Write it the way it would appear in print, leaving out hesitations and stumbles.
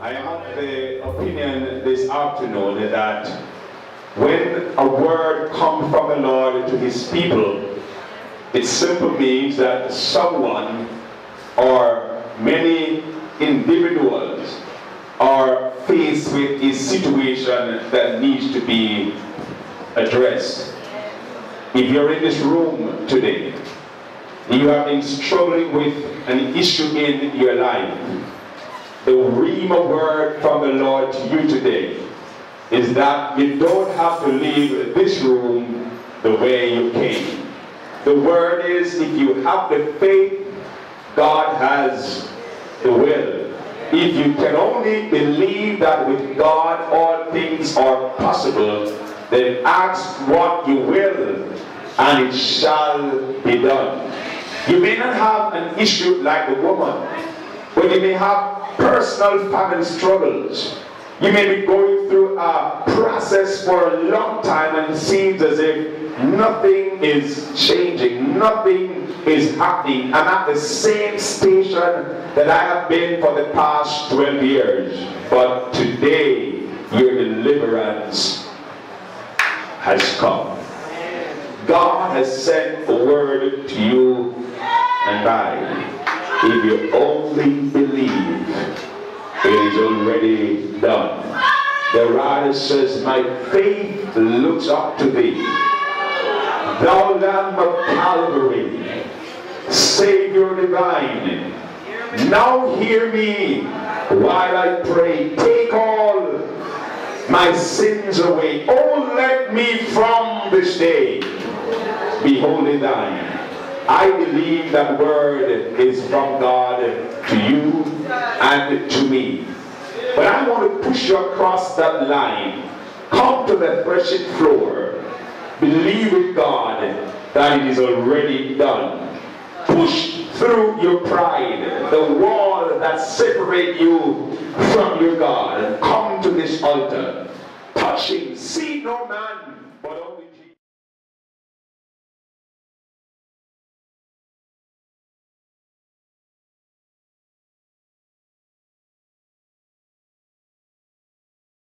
I am of the opinion this afternoon that when a word comes from the Lord to his people, it simply means that someone or many individuals are faced with a situation that needs to be addressed. If you're in this room today, you have been struggling with an issue in your life, the rhema word from the Lord to you today is that you don't have to leave this room the way you came. The word is, if you have the faith, God has the will. If you can only believe that with God all things are possible, then ask what you will, and it shall be done. You may not have an issue like the woman, but you may have personal family struggles. You may be going through a process for a long time and it seems as if nothing is changing, nothing is happening. I'm at the same station that I have been for the past 12 years. But today, your deliverance has come. God has sent a word to you and I. If you only believe, it is already done. The writer says, my faith looks up to thee, thou Lamb of Calvary, Savior divine. Now hear me while I pray. Take all my sins away. Oh, let me from this day be wholly thine. I believe that word is from God to you and to me. But I want to push you across that line. Come to the threshing floor. Believe with God that it is already done. Push through your pride, the wall that separates you from your God, and come to this altar. Touching, see no man